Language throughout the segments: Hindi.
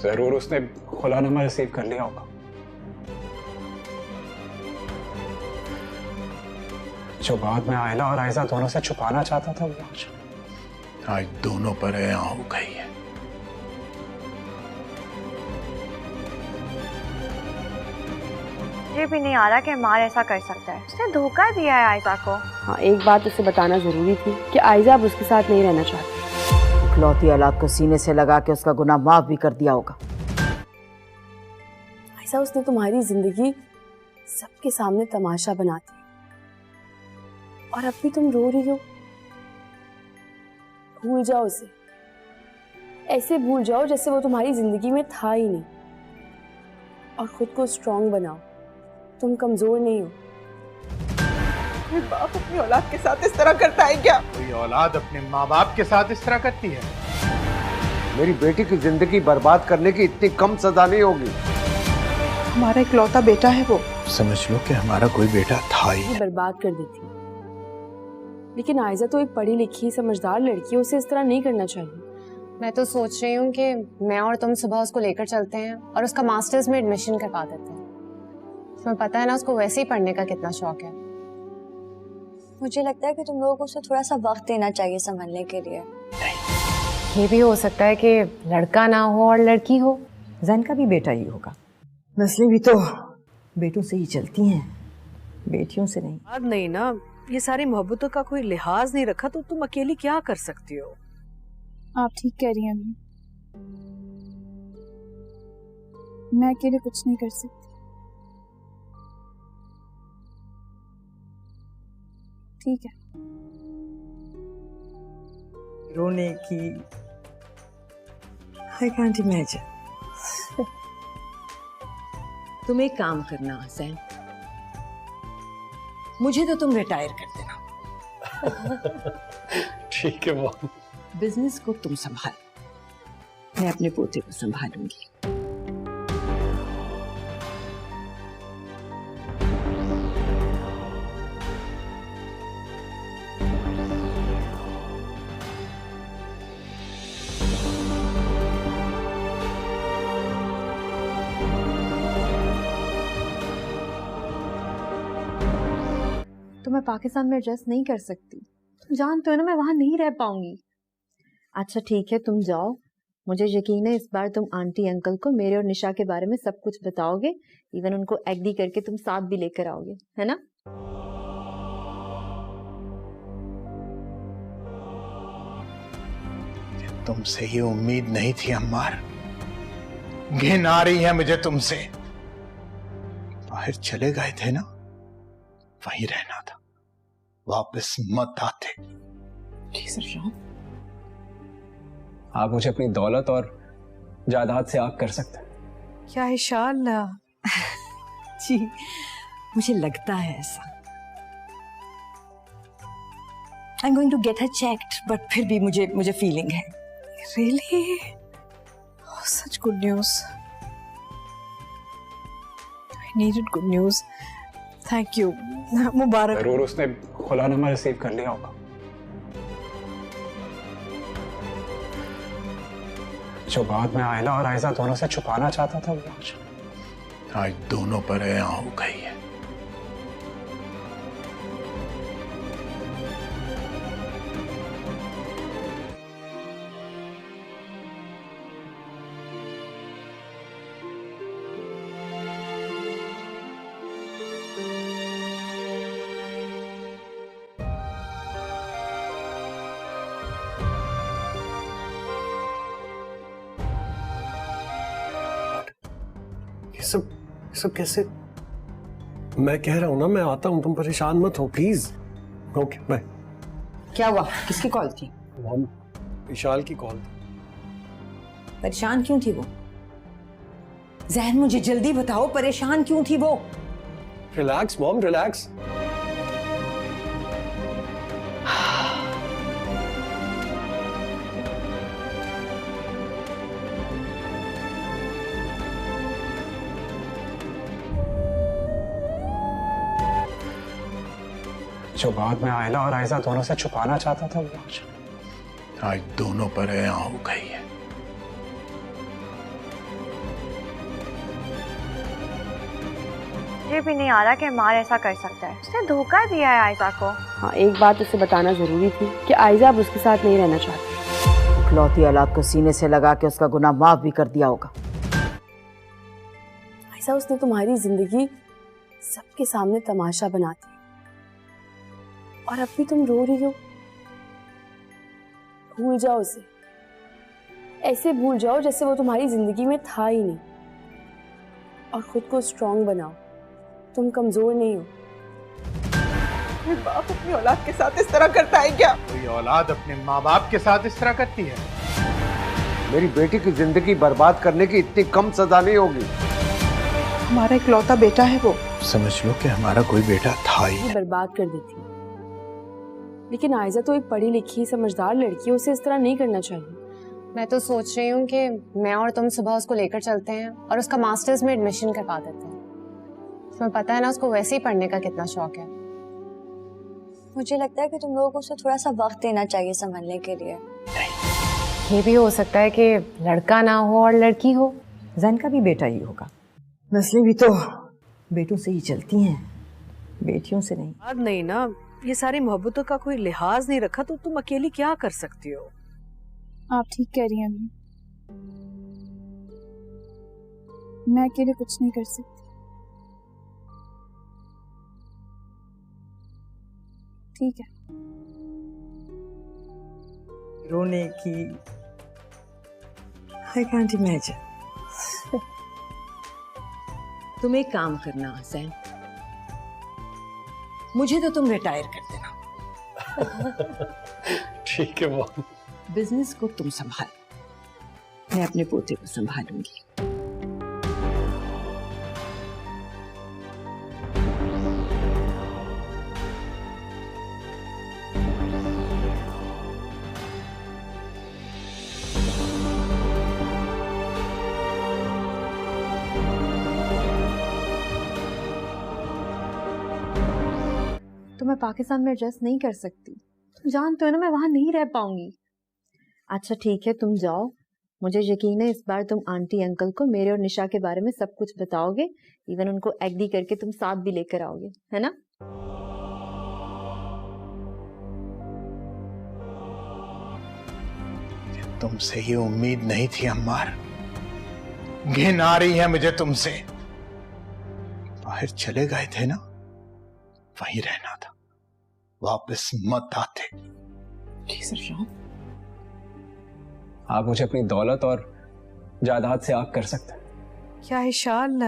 जरूर उसने खुलानामा रिसीव कर लिया होगा। जो बात में आयला और आयजा दोनों से छुपाना चाहता था वो आज दोनों पर आया हो गई है। मुझे भी नहीं आ रहा कि अम्मार ऐसा कर सकता है। उसने धोखा दिया है आयजा को। हाँ, एक बात उसे बताना जरूरी थी कि आयजा अब उसके साथ नहीं रहना चाहती। इकलौती औलाद को सीने से लगा के उसका गुनाह माफ भी कर दिया होगा। आयजा, उसने तुम्हारी जिंदगी सबके सामने तमाशा बना दी और अब भी तुम रो रही हो। भूल जाओ उसे, ऐसे भूल जाओ जैसे वो तुम्हारी जिंदगी में था ही नहीं, और खुद को स्ट्रांग बनाओ। तुम कमजोर नहीं हो। कोई बाप अपनी औलाद के साथ इस तरह करता है क्या? कोई औलाद अपने माँ बाप के साथ इस तरह करती है? मेरी बेटी की जिंदगी बर्बाद करने की इतनी कम सजा नहीं होगी। हमारा इकलौता बेटा है वो। समझ लो कि हमारा कोई बेटा था ही। बर्बाद कर देती, लेकिन आयजा तो एक पढ़ी लिखी समझदार लड़की है, उसे इस तरह नहीं करना चाहिए। मैं तो सोच रही हूँ कि मैं और तुम सुबह उसको लेकर चलते हैं और उसका मास्टर्स में एडमिशन करवा देते हैं। तुम्हें पता है ना उसको वैसे ही पढ़ने का कितना शौक है। मुझे लगता है कि तुम लोगों को उसे थोड़ा सा वक्त देना चाहिए संभलने के लिए। ये भी हो सकता है कि लड़का ना हो और लड़की हो। जैन का भी बेटा ही होगा। नस्लें भी तो बेटों से ही चलती हैं, बेटियों से नहीं। याद नहीं ना, ये सारी मोहब्बतों का कोई लिहाज नहीं रखा तो तुम अकेली क्या कर सकती हो? आप ठीक कह रही हैं अम्मी, मैं अकेले कुछ नहीं कर सकती। ठीक है। रोने की I can't imagine। तुम एक काम करना जैन, मुझे तो तुम रिटायर कर देना। ठीक है वो। बिजनेस को तुम संभाल, मैं अपने पोते को संभालूंगी। तो मैं पाकिस्तान में एडजस्ट नहीं कर सकती। तुम जानते हो ना मैं वहां नहीं रह पाऊंगी। अच्छा ठीक है, तुम जाओ। मुझे यकीन है इस बार तुम आंटी अंकल को मेरे और निशा के बारे में सब कुछ बताओगे। इवन उनको एग्री करके तुम साथ भी लेकर आओगे, है ना? तुमसे ये उम्मीद नहीं थी अम्मार। घिन आ रही है मुझे तुमसे। बाहर चले गए थे ना, वहीं रहना था, वापस मत आते। जी सरशान, आप मुझे अपनी दौलत और जायदाद से आग कर सकते हैं। क्या इशाल? जी मुझे लगता है ऐसा। I am going to get her checked, but फिर भी मुझे फीलिंग है। Really? Such good news. I needed good news. Thank you. मुबारक। जरूर उसने खुलानामा रिसीव कर लिया होगा। जो बात में आयला और आयजा दोनों से छुपाना चाहता था वो आज दोनों पर आया हो गई है। सब कैसे? मैं कह रहा हूं ना, मैं आता हूं, तुम परेशान मत हो प्लीज। Okay bye. क्या हुआ? किसकी कॉल थी? विशाल की कॉल थी। परेशान क्यों थी वो? जहन मुझे जल्दी बताओ, परेशान क्यों थी वो? Relax mom, relax. जो बात में आयला और आयजा दोनों से छुपाना चाहता था वो आज दोनों पर आया हो गई है। मुझे भी नहीं आ रहा कि मार ऐसा कर सकता है। उसने धोखा दिया है आयजा को। हाँ, एक बात उसे बताना जरूरी थी कि आयजा अब उसके साथ नहीं रहना चाहती। इकलौती औलाद को सीने से लगा के उसका गुनाह माफ भी कर दिया होगा। आयजा, उसने तुम्हारी जिंदगी सबके सामने तमाशा बना दी और अब भी तुम रो रही हो। भूल जाओ उसे, ऐसे भूल जाओ जैसे वो तुम्हारी जिंदगी में था ही नहीं, और खुद को स्ट्रांग बनाओ। तुम कमजोर नहीं हो। मेरे बाप अपनी औलाद के साथ इस तरह करता है क्या? कोई औलाद अपने माँ बाप के साथ इस तरह करती है? मेरी बेटी की जिंदगी बर्बाद करने की इतनी कम सजा नहीं होगी। हमारा इकलौता बेटा है वो। समझ लो कि हमारा कोई बेटा था ही नहीं। बर्बाद कर देती, लेकिन आयजा तो एक पढ़ी लिखी समझदार लड़की है, उसे इस तरह नहीं करना चाहिए। मैं तो सोच रही हूँ कि मैं और तुम सुबह उसको लेकर चलते हैं और उसका मास्टर्स में एडमिशन करवा देते हैं। तुम्हें पता है ना उसको वैसे ही पढ़ने का कितना शौक है। मुझे लगता है कि तुम लोगों को उसे थोड़ा सा वक्त देना चाहिए संभलने के लिए। ये भी हो सकता है कि लड़का ना हो और लड़की हो। जैन का भी बेटा ही होगा। नस्लें भी तो बेटों से ही चलती हैं, बेटियों से नहीं। याद नहीं ना, ये सारी मोहब्बतों का कोई लिहाज नहीं रखा तो तुम अकेली क्या कर सकती हो। आप ठीक कह रही हैं अम्मी। मैं अकेले कुछ नहीं कर सकती। ठीक है। रोने की I can't imagine। तुम एक काम करना हसैन, मुझे तो तुम रिटायर कर देना। ठीक है मॉम। बिजनेस को तुम संभाल, मैं अपने पोते को संभालूंगी। तो मैं पाकिस्तान में एडजस्ट नहीं कर सकती। तुम जानते हो ना मैं वहां नहीं रह पाऊंगी। अच्छा ठीक है, तुम जाओ। मुझे यकीन है इस बार तुम आंटी अंकल को मेरे और निशा के बारे में सब कुछ बताओगे। इवन उनको एग्री करके तुम साथ भी लेकर आओगे, है ना? तुमसे ये उम्मीद नहीं थी अम्मार। घिन आ रही है मुझे तुमसे। बाहर चले गए थे ना, वहीं रहना था, वापस मत आते। जी सरशाद, आप मुझे अपनी दौलत और जायदाद से आग कर सकते हैं। क्या इशाल।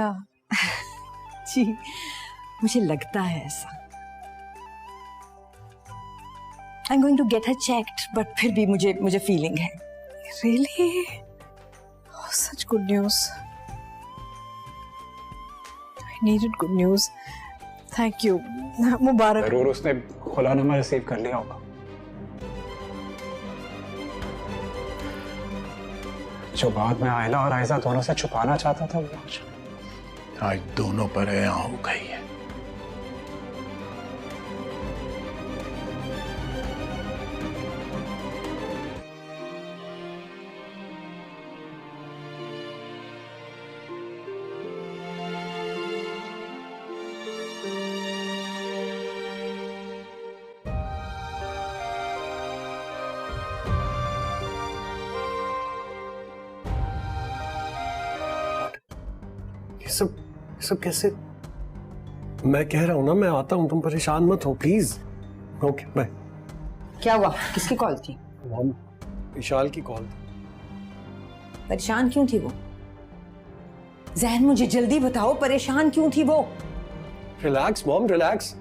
जी मुझे लगता है ऐसा। I'm going to get her checked, but फिर भी मुझे फीलिंग है। Really? Oh, such good news. I needed good news. Thank you. मुबारक। जरूर उसने खुलानामा रिसीव कर लिया होगा। जो बाद में आयला और आयजा दोनों से छुपाना चाहता था वो आज दोनों पर आया हो गई है। ये सब कैसे? मैं कह रहा हूं ना, मैं आता हूं, तुम परेशान मत हो प्लीज। Okay bye. क्या हुआ? किसकी कॉल थी? मॉम, विशाल की कॉल थी। परेशान क्यों थी वो? जहन मुझे जल्दी बताओ, परेशान क्यों थी वो? Relax mom, relax.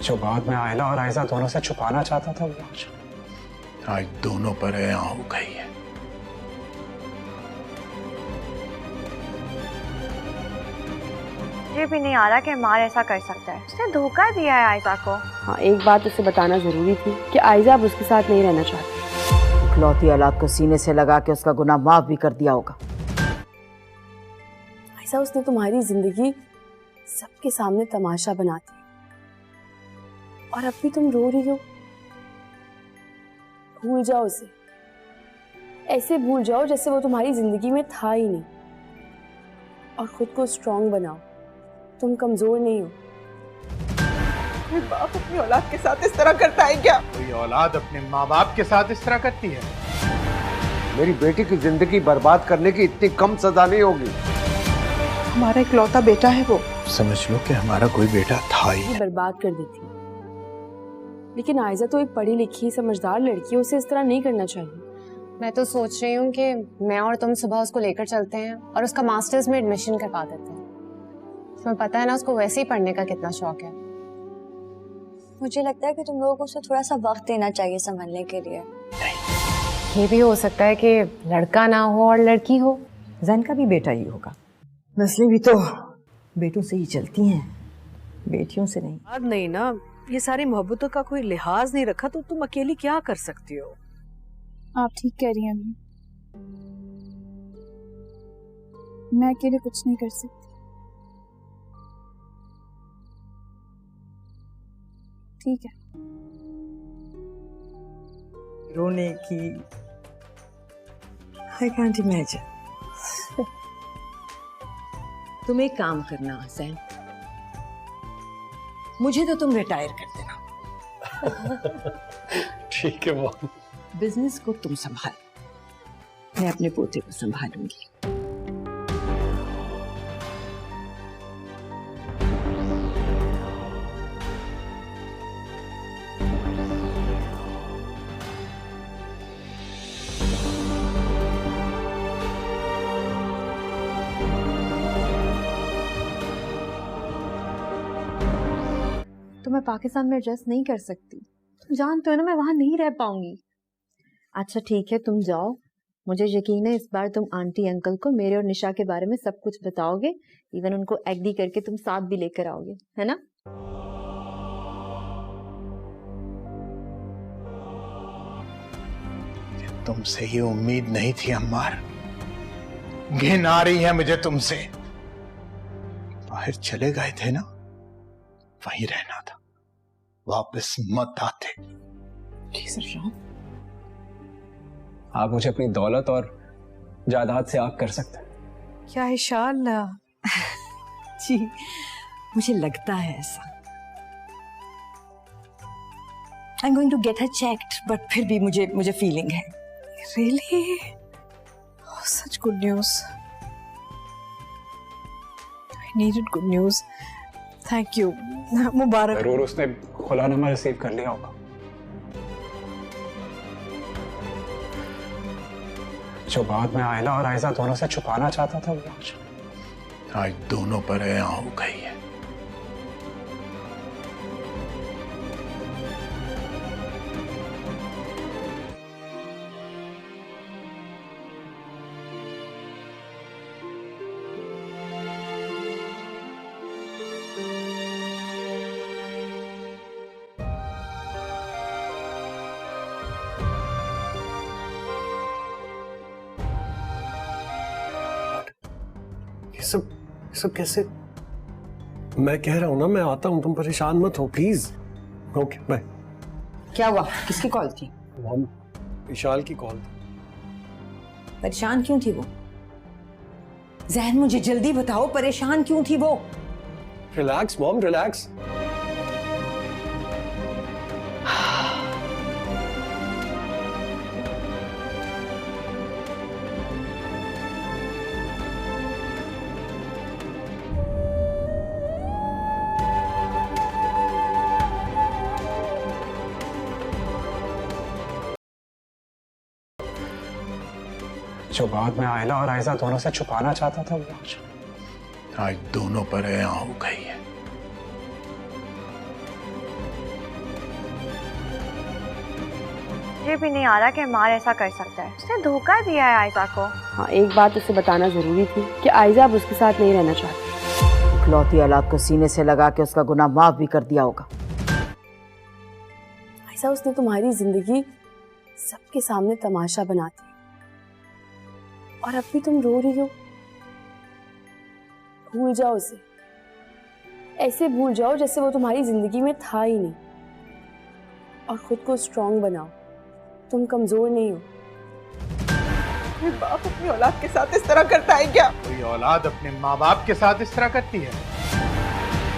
जो बाद में आयला और आयजा दोनों से छुपाना चाहता था वो आज दोनों पर आया हो गई है। मुझे भी नहीं आ रहा कि मार ऐसा कर सकता है। उसने धोखा दिया है आयजा को। हाँ, एक बात उसे बताना जरूरी थी कि आयजा अब उसके साथ नहीं रहना चाहती। इकलौती औलाद को सीने से लगा के उसका गुनाह माफ भी कर दिया होगा। ऐसा उसने तुम्हारी जिंदगी सबके सामने तमाशा बना दी और अब भी तुम रो रही हो। भूल जाओ उसे, ऐसे भूल जाओ जैसे वो तुम्हारी जिंदगी में था ही नहीं और खुद को स्ट्रांग बनाओ। तुम कमजोर नहीं हो। कोई बाप अपनी औलाद के साथ इस तरह करता है क्या? कोई औलाद अपने माँ बाप के साथ इस तरह करती है? मेरी बेटी की जिंदगी बर्बाद करने की इतनी कम सजा नहीं होगी। हमारा इकलौता बेटा है वो। समझ लो कि हमारा कोई बेटा था ही। ये बर्बाद कर देती, लेकिन आयजा तो एक पढ़ी लिखी समझदार लड़की है, उसे इस तरह नहीं करना चाहिए। मैं तो सोच रही हूँ कि मैं और तुम सुबह उसको लेकर चलते हैं और उसका मास्टर्स में एडमिशन करवा देते हैं। तुम्हें पता है ना उसको वैसे ही पढ़ने का कितना शौक है। मुझे लगता है कि तुम लोगों को उसे थोड़ा सा वक्त देना चाहिए संभलने के लिए। ये भी हो सकता है कि लड़का ना हो और लड़की हो। जैन का भी बेटा ही होगा। नस्लें भी तो बेटों से ही चलती हैं, बेटियों से नहीं। याद नहीं ना, ये सारी मोहब्बतों का कोई लिहाज नहीं रखा तो तुम अकेली क्या कर सकती हो? आप ठीक कह रही हैं अम्मी, मैं अकेले कुछ नहीं कर सकती। ठीक है। रोने की आई कांट इमेजिन। तुम एक काम करना जैन, मुझे तो तुम रिटायर कर देना। ठीक है मॉम। बिजनेस को तुम संभाल, मैं अपने पोते को संभालूंगी। तो मैं पाकिस्तान में एडजस्ट नहीं कर सकती। तुम जानते हो ना मैं वहां नहीं रह पाऊंगी। अच्छा ठीक है, तुम जाओ। मुझे यकीन है इस बार तुम आंटी अंकल को मेरे और निशा के बारे में सब कुछ बताओगे। इवन उनको एग्री करके तुम साथ भी लेकर आओगे, है ना? तुमसे ये उम्मीद नहीं थी अम्मार। घिन आ रही है मुझे तुमसे। बाहर चले गए थे ना, वहीं रहना था, वापस मत आते। जी सरशान, आप मुझे अपनी दौलत और जायदाद से आग कर सकते हैं। क्या इशाल? जी मुझे लगता है ऐसा। I am going to get her checked, but फिर भी मुझे फीलिंग है। Really? Such good news. I needed good news. Thank you. मुबारक। जरूर उसने खुलानामा रिसीव कर लिया होगा। जो बात मैं आयला और आयजा दोनों से छुपाना चाहता था वो आज दोनों पर आया हो गई है। ये सब कैसे? मैं कह रहा हूं ना, मैं आता हूं, तुम परेशान मत हो प्लीज। Okay bye. क्या हुआ? किसकी कॉल थी? मॉम, विशाल की कॉल थी। परेशान क्यों थी वो? जहन मुझे जल्दी बताओ, परेशान क्यों थी वो? Relax mom, relax. जो बात मैं आयला और आयजा दोनों से छुपाना चाहता था वो आज दोनों पर आया हो गई है। मुझे भी नहीं आ रहा कि मार ऐसा कर सकता है। उसने धोखा दिया है आयजा को। हाँ, एक बात उसे बताना जरूरी थी कि आयजा अब उसके साथ नहीं रहना चाहती। इकलौती औलाद को सीने से लगा के उसका गुनाह माफ भी कर दिया होगा। आयजा, उसने तुम्हारी जिंदगी सबके सामने तमाशा बनाती, और अब भी तुम रो रही हो। भूल जाओ उसे, ऐसे भूल जाओ जैसे वो तुम्हारी जिंदगी में था ही नहीं, और खुद को स्ट्रांग बनाओ। तुम कमजोर नहीं हो। कोई बाप अपनी औलाद के साथ इस तरह करता है क्या? कोई औलाद अपने माँ बाप के साथ इस तरह करती है?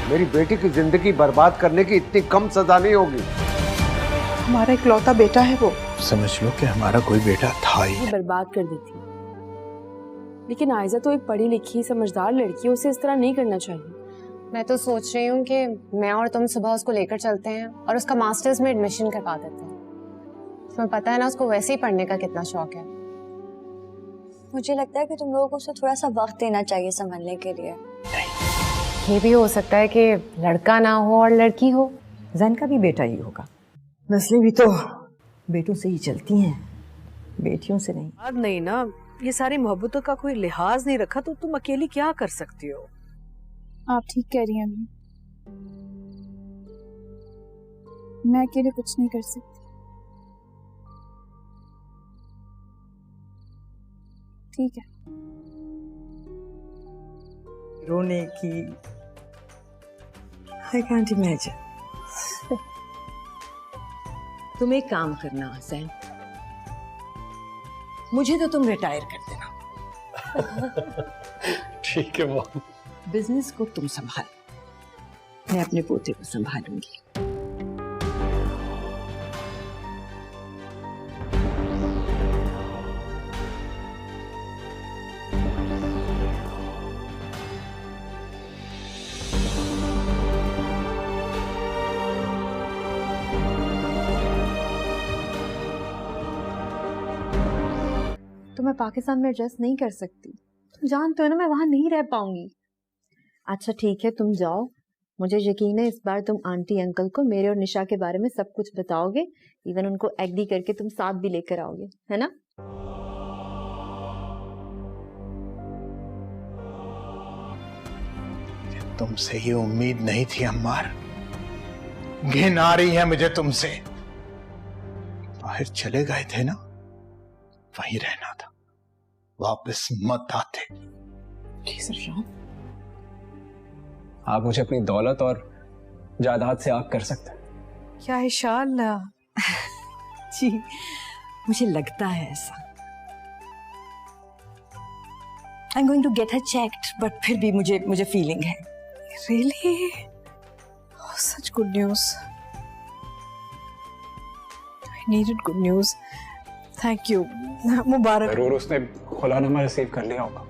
मेरी बेटी की जिंदगी बर्बाद करने की इतनी कम सजा नहीं होगी। हमारा इकलौता बेटा है वो। समझ लो कि हमारा कोई बेटा था ही। ये बर्बाद कर देती, लेकिन आयजा तो एक पढ़ी लिखी समझदार लड़की है, उसे इस तरह नहीं करना चाहिए। मैं तो सोच रही हूँ कि मैं और तुम सुबह उसको लेकर चलते हैं और उसका मास्टर्स में एडमिशन करवा देते हैं। तुम्हें पता है ना उसको वैसे ही पढ़ने का कितना शौक है। मुझे लगता है कि तुम लोगों को उसे थोड़ा सा वक्त देना चाहिए संभलने के लिए। ये भी हो सकता है कि लड़का ना हो और लड़की हो। जैन का भी बेटा ही होगा। नस्लें भी तो बेटों से ही चलती हैं, बेटियों से नहीं। याद नहीं ना, ये सारी मोहब्बतों का कोई लिहाज नहीं रखा तो तुम अकेली क्या कर सकती हो? आप ठीक कह रही हैं अम्मी, मैं अकेले कुछ नहीं कर सकती। ठीक है। रोने की आई कांट इमेजिन। तुम एक काम करना जैन, मुझे तो तुम रिटायर कर देना। ठीक है मॉम। बिजनेस को तुम संभाल, मैं अपने पोते को संभालूंगी। तो मैं पाकिस्तान में एडजस्ट नहीं कर सकती। तुम जानते हो ना मैं वहां नहीं रह पाऊंगी। अच्छा ठीक है, तुम जाओ। मुझे यकीन है इस बार तुम आंटी अंकल को मेरे और निशा के बारे में सब कुछ बताओगे, इवन उनको एग्री करके तुम साथ भी लेकर आओगे, है ना? तुमसे ये उम्मीद नहीं थी अम्मार। घिन आ रही है मुझे तुमसे। बाहर चले गए थे ना, वहीं रहना था, वापस मत आते। जी सरशान, आप मुझे अपनी दौलत और जायदाद से आग कर सकते हैं। क्या इशाल? जी मुझे लगता है ऐसा। I am going to get her checked, but फिर भी मुझे फीलिंग है। Really? Such good news. I needed good news. Thank you. मुबारक। जरूर उसने खुलानामा रिसीव कर लिया होगा।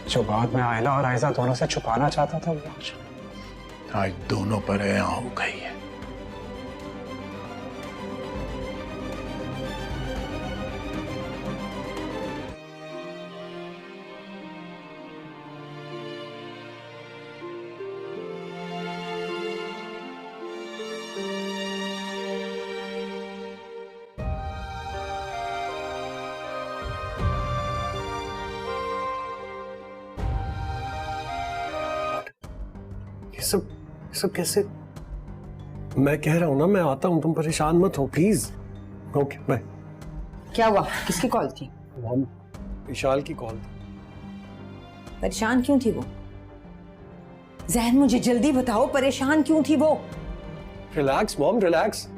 जो बात मैं आयला और आयजा दोनों से छुपाना चाहता था वो आज दोनों पर आया हो गई है। ये सब कैसे? मैं कह रहा हूं ना, मैं आता हूं, तुम परेशान मत हो प्लीज। Okay bye. क्या हुआ? किसकी कॉल थी? मॉम, विशाल की कॉल थी। परेशान क्यों थी वो? जहन मुझे जल्दी बताओ, परेशान क्यों थी वो? Relax mom, relax.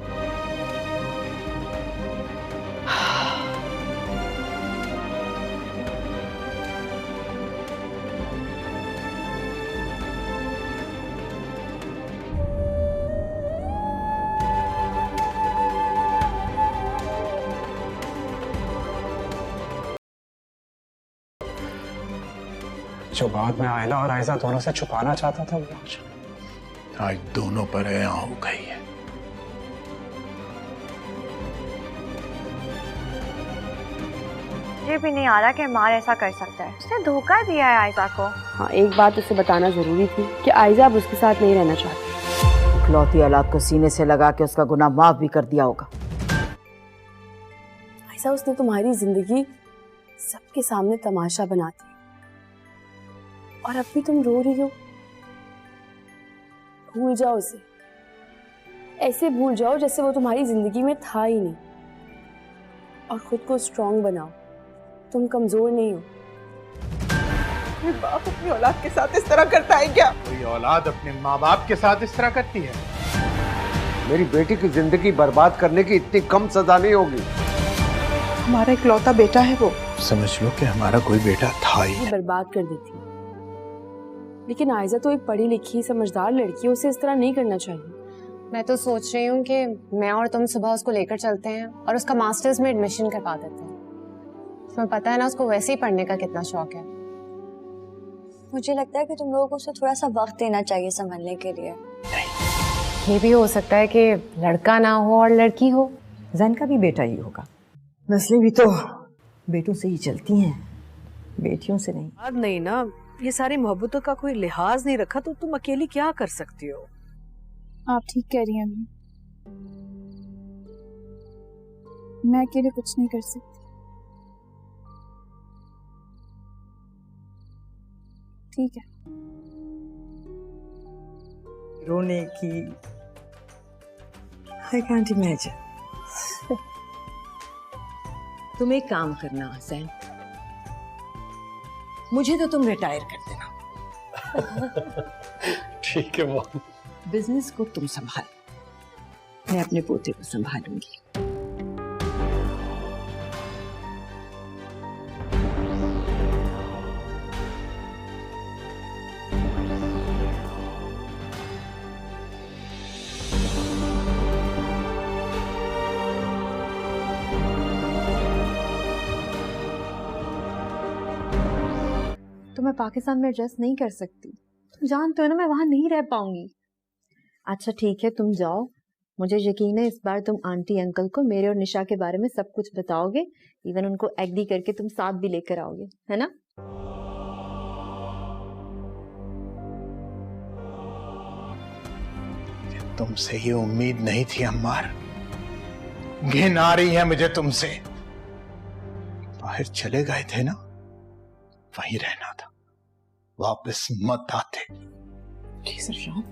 जो बात मैं आयला और आयजा दोनों से छुपाना चाहता था वो आज दोनों पर आया हो गई है। मुझे भी नहीं आ रहा कि मार ऐसा कर सकता है। उसने धोखा दिया है आयजा को। हाँ, एक बात उसे बताना जरूरी थी कि आयजा अब उसके साथ नहीं रहना चाहती। इकलौती औलाद को सीने से लगा के उसका गुनाह माफ भी कर दिया होगा। आयजा, उसने तुम्हारी जिंदगी सबके सामने तमाशा बनाती, और अब भी तुम रो रही हो। भूल जाओ उसे, ऐसे भूल जाओ जैसे वो तुम्हारी जिंदगी में था ही नहीं, और खुद को स्ट्रांग बनाओ। तुम कमजोर नहीं हो। कोई बाप अपनी औलाद के साथ इस तरह करता है क्या? कोई औलाद अपने माँ बाप के साथ इस तरह करती है? मेरी बेटी की जिंदगी बर्बाद करने की इतनी कम सजा नहीं होगी। हमारा इकलौता बेटा है वो। समझ लो कि हमारा कोई बेटा था ही ये बर्बाद कर देती है। लेकिन आयजा तो एक पढ़ी लिखी समझदार लड़की है, उसे इस तरह नहीं करना चाहिए। मैं तो सोच रही हूँ कि मैं और तुम सुबह उसको लेकर चलते हैं और उसका मास्टर्स में एडमिशन करवा देते हैं। तुम्हें पता है ना उसको वैसे ही पढ़ने का कितना शौक है। मुझे लगता है कि तुम लोगों को उसे थोड़ा सा वक्त देना चाहिए संभलने के लिए। ये भी हो सकता है कि लड़का ना हो और लड़की हो। जैन का भी बेटा ही होगा। नस्लें भी तो बेटों से ही चलती हैं, बेटियों से नहीं। याद नहीं ना, ये सारी मोहब्बतों का कोई लिहाज नहीं रखा तो तुम अकेली क्या कर सकती हो? आप ठीक कह रही हैं अम्मी, मैं अकेले कुछ नहीं कर सकती। ठीक है। रोने की I can't imagine। तुम एक काम करना हसैन, मुझे तो तुम रिटायर कर देना। ठीक है मॉम। बिजनेस को तुम संभाल, मैं अपने पोते को संभालूंगी। तो मैं पाकिस्तान में एडजस्ट नहीं कर सकती। तुम जानते हो ना मैं वहां नहीं रह पाऊंगी। अच्छा ठीक है, तुम जाओ। मुझे यकीन है इस बार तुम आंटी अंकल को मेरे और निशा के बारे में सब कुछ बताओगे। इवन उनको एग्री करके तुम साथ भी लेकर आओगे, है ना? तुमसे ये उम्मीद नहीं थी अम्मार। घिन आ रही है मुझे तुमसे। बाहर चले गए थे ना, वहीं रहना था, वापस मत आते। जी सरशान,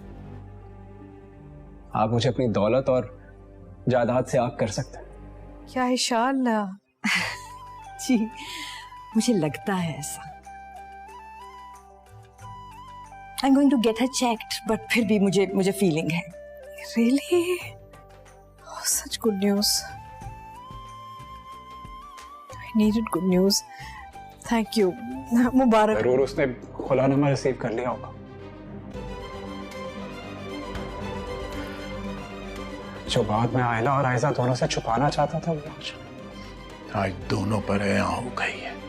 आप मुझे अपनी दौलत और जायदाद से आग कर सकते हैं। क्या इशाल? जी मुझे लगता है ऐसा। I am going to get her checked, but फिर भी मुझे फीलिंग है। Really? Such good news. I needed good news. Thank you. मुबारक। जरूर उसने खुलानामा रिसीव कर लिया होगा। जो बात मैं आयला और आयजा दोनों से छुपाना चाहता था वो आज दोनों पर आया हो गई है।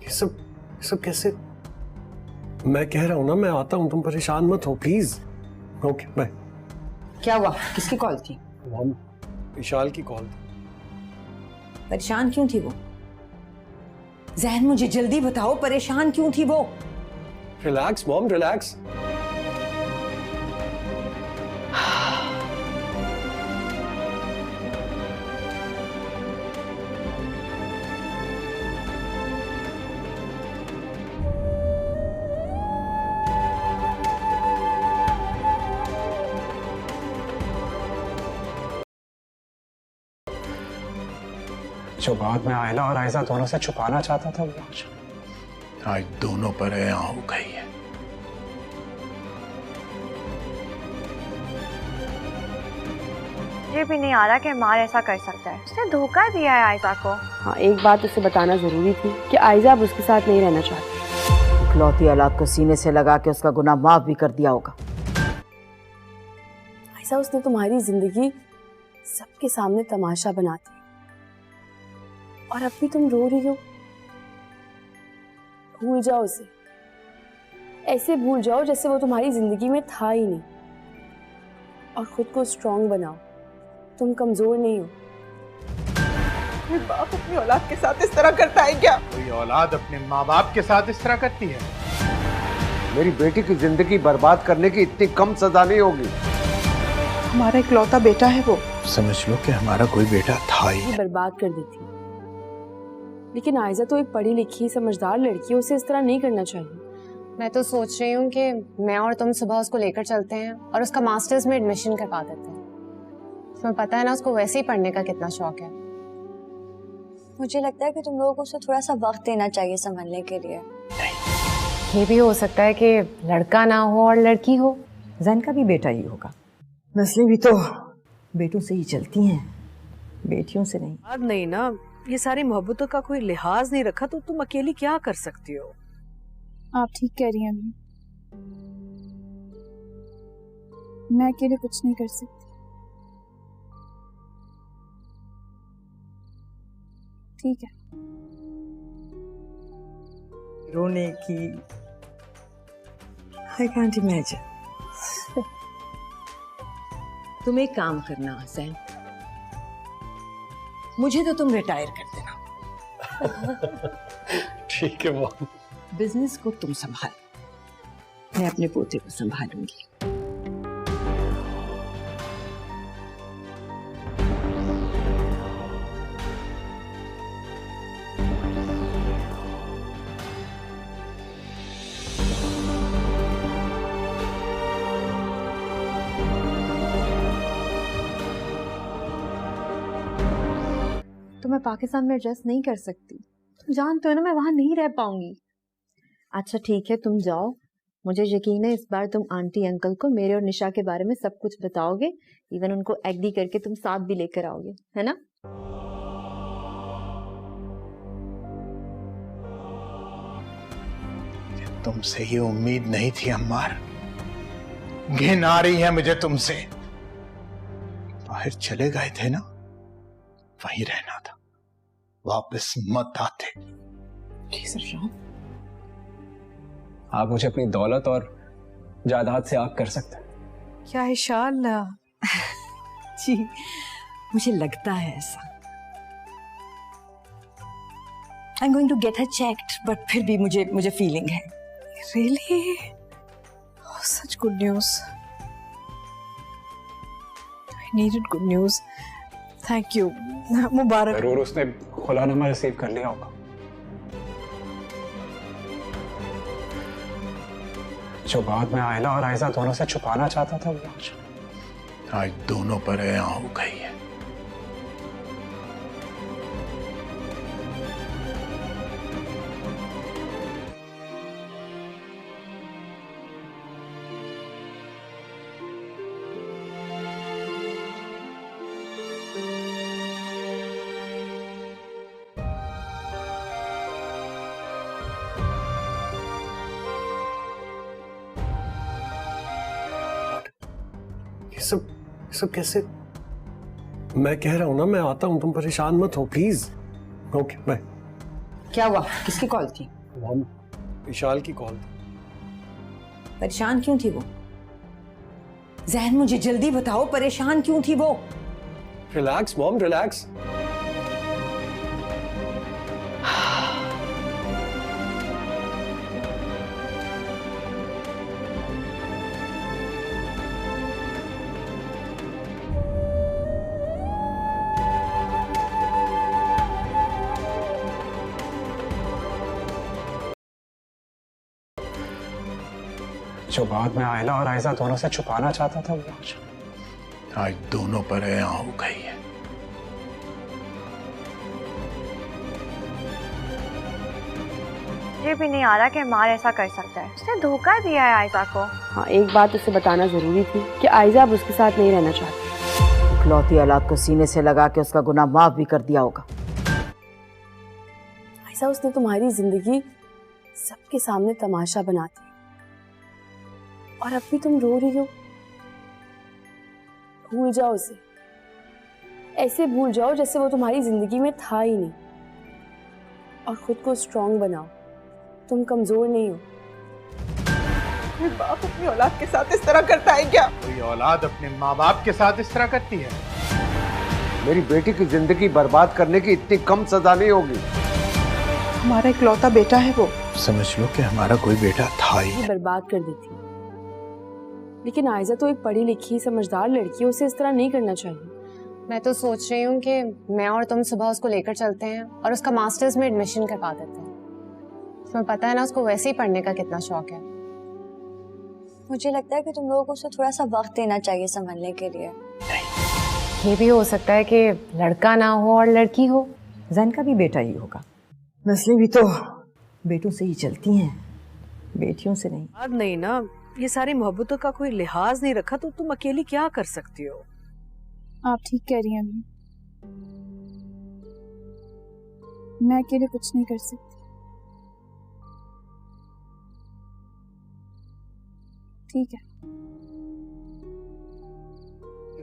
ये सब कैसे? मैं कह रहा हूं ना, मैं आता हूं, तुम परेशान मत हो प्लीज। Okay bye. क्या हुआ? किसकी कॉल थी? मॉम, विशाल की कॉल थी। परेशान क्यों थी वो? जहन मुझे जल्दी बताओ, परेशान क्यों थी वो? Relax mom, relax. जो बात मैं आयला और आयजा दोनों से छुपाना चाहता था वो आज दोनों पर आया हो गई है। मुझे भी नहीं आ रहा कि मार ऐसा कर सकता है। उसने धोखा दिया है आयजा को। हाँ, एक बात उसे बताना जरूरी थी कि आयजा अब उसके साथ नहीं रहना चाहती। इकलौती औलाद को सीने से लगा के उसका गुनाह माफ भी कर दिया होगा। आयजा, उसने तुम्हारी जिंदगी सबके सामने तमाशा बना दी और अब भी तुम रो रही हो। भूल जाओ उसे, ऐसे भूल जाओ जैसे वो तुम्हारी जिंदगी में था ही नहीं, और खुद को स्ट्रांग बनाओ। तुम कमजोर नहीं हो। कोई बाप अपनी औलाद के साथ इस तरह करता है क्या? कोई औलाद अपने माँ बाप के साथ इस तरह करती है? मेरी बेटी की जिंदगी बर्बाद करने की इतनी कम सजा नहीं होगी। हमारा इकलौता बेटा है वो। समझ लो कि हमारा कोई बेटा था ही। बर्बाद कर देती, लेकिन आयजा तो एक पढ़ी लिखी समझदार लड़की है, उसे इस तरह नहीं करना चाहिए। मैं तो सोच रही हूँ कि मैं और तुम सुबह उसको लेकर चलते हैं और उसका मास्टर्स में एडमिशन करवा देते हैं। तुम्हें पता है ना उसको वैसे ही पढ़ने का कितना शौक है। मुझे लगता है कि तुम लोगों को उसे थोड़ा सा वक्त देना चाहिए संभलने के लिए। ये भी हो सकता है कि लड़का ना हो और लड़की हो। जैन का भी बेटा ही होगा। नस्लें भी तो बेटों से ही चलती हैं, बेटियों से नहीं। याद नहीं ना, ये सारी मोहब्बतों का कोई लिहाज नहीं रखा तो तुम अकेली क्या कर सकती हो? आप ठीक कह रही हैं अम्मी, मैं अकेले कुछ नहीं कर सकती। ठीक है। रोने की आई कांट इमेजिन। तुम एक काम करना हसैन, मुझे तो तुम रिटायर कर देना। ठीक है मॉम। बिजनेस को तुम संभाल, मैं अपने पोते को संभालूंगी। तो मैं पाकिस्तान में एडजस्ट नहीं कर सकती, तुम जानते हो ना मैं वहां नहीं रह पाऊंगी। अच्छा ठीक है, तुम जाओ, मुझे यकीन है इस बार तुम आंटी अंकल को मेरे और निशा के बारे में सब कुछ बताओगे, इवन उनको एग्री करके तुम साथ भी लेकर आओगे, है ना? तुमसे ये उम्मीद नहीं थी अम्मार। घिन आ रही है मुझे तुमसे। बाहर चले गए थे ना, वहीं रहना था, वापस मत आते। जी सरशान, आप मुझे अपनी दौलत और जायदाद से आग कर सकते हैं। क्या इशाल? जी मुझे लगता है ऐसा। I am going to get her checked, but फिर भी मुझे फीलिंग है। Really? Such good news. I needed good news. Thank you. मुबारक। जरूर उसने खुलानामा रिसीव कर लिया होगा। जो बात मैं आयला और आयजा दोनों से छुपाना चाहता था वो आज दोनों पर आया हो गई है। ये सब कैसे? मैं कह रहा हूं ना, मैं आता हूं, तुम परेशान मत हो प्लीज। Okay bye. क्या हुआ? किसकी कॉल थी? मॉम, विशाल की कॉल थी। परेशान क्यों थी वो? जहन मुझे जल्दी बताओ, परेशान क्यों थी वो? Relax mom, relax. जो बात मैं आयला और आयजा दोनों से छुपाना चाहता था वो आज दोनों पर आया हो गई है। मुझे भी नहीं आ रहा कि मार ऐसा कर सकता है। उसने धोखा दिया है आयजा को। हाँ, एक बात उसे बताना जरूरी थी कि आयजा अब उसके साथ नहीं रहना चाहती। इकलौती औलाद को सीने से लगा के उसका गुनाह माफ भी कर दिया होगा। आयजा, उसने तुम्हारी जिंदगी सबके सामने तमाशा बना दी और अब भी तुम रो रही हो। भूल जाओ उसे, ऐसे भूल जाओ जैसे वो तुम्हारी जिंदगी में था ही नहीं, और खुद को स्ट्रांग बनाओ। तुम कमजोर नहीं हो। कोई बाप अपनी औलाद के साथ इस तरह करता है क्या? कोई औलाद अपने माँ बाप के साथ इस तरह करती है? मेरी बेटी की जिंदगी बर्बाद करने की इतनी कम सजा नहीं होगी। हमारा इकलौता बेटा है वो। समझ लो कि हमारा कोई बेटा था ही। बर्बाद कर देती। लेकिन आयजा तो एक पढ़ी लिखी समझदार लड़की है, उसे इस तरह नहीं करना चाहिए। मैं तो सोच रही हूँ कि मैं और तुम सुबह उसको लेकर चलते हैं और उसका मास्टर्स में एडमिशन करवा देते हैं। तुम्हें पता है ना उसको वैसे ही पढ़ने का कितना शौक है। मुझे लगता है कि तुम लोगों को उसे थोड़ा सा वक्त देना चाहिए संभलने के लिए। ये भी हो सकता है कि लड़का ना हो और लड़की हो। जैन का भी बेटा ही होगा। नस्लें भी तो बेटों से ही चलती हैं, बेटियों से नहीं। याद नहीं ना, ये सारी मोहब्बतों का कोई लिहाज नहीं रखा तो तुम अकेली क्या कर सकती हो? आप ठीक कह रही हैं अम्मी, मैं अकेले कुछ नहीं कर सकती। ठीक है।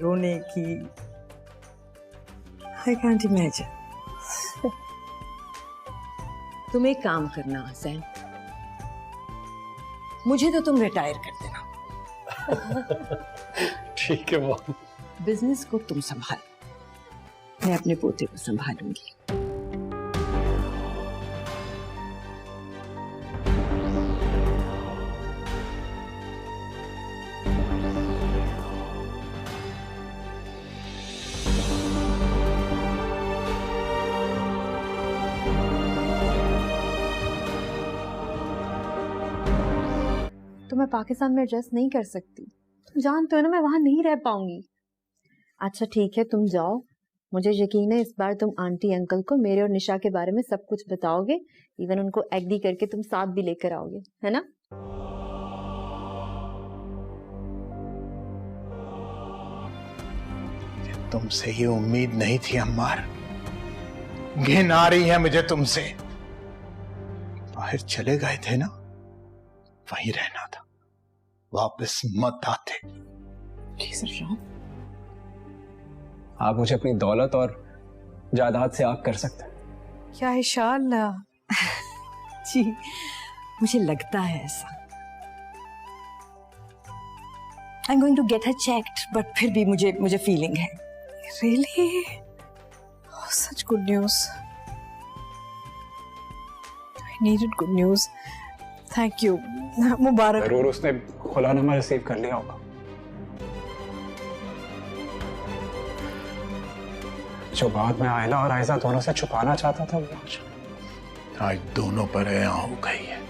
रोने की आई कांट इमेजिन। तुम एक काम करना हसैन, मुझे तो तुम रिटायर कर देना। ठीक है मॉम। बिजनेस को तुम संभाल, मैं अपने पोते को संभालूंगी। तो मैं पाकिस्तान में एडजस्ट नहीं कर सकती, तुम जानते हो ना मैं वहां नहीं रह पाऊंगी। अच्छा ठीक है, तुम जाओ, मुझे यकीन है इस बार तुम आंटी अंकल को मेरे और निशा के बारे में सब कुछ बताओगे, इवन उनको एग्री करके तुम साथ भी लेकर आओगे, है ना? तुमसे ये उम्मीद नहीं थी अम्मार। घिन आ रही है मुझे तुमसे। बाहर चले गए थे ना, वहीं रहना था, वापस मत आते। जी सरशान, आप मुझे अपनी दौलत और जायदाद से आग कर सकते हैं। क्या इशाल जी मुझे लगता है ऐसा। I am going to get her checked, but फिर भी मुझे फीलिंग है। Really? Such good news. I needed good news. Thank you, मुबारक। जरूर उसने खुलानामा रिसीव कर लिया होगा। जो बाद में आयला और आयजा दोनों से छुपाना चाहता था वो आज दोनों पर आया हो गई है।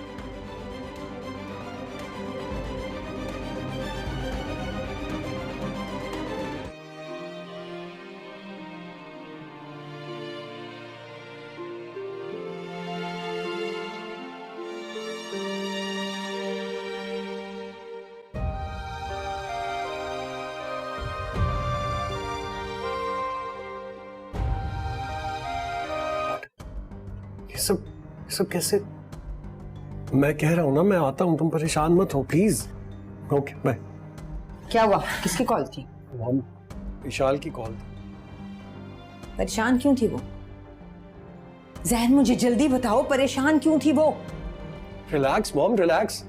ये सब कैसे? मैं कह रहा हूं ना, मैं आता हूं, तुम परेशान मत हो प्लीज। Okay bye. क्या हुआ? किसकी कॉल थी? मॉम, विशाल की कॉल थी। परेशान क्यों थी वो? जहन मुझे जल्दी बताओ, परेशान क्यों थी वो? Relax mom, relax.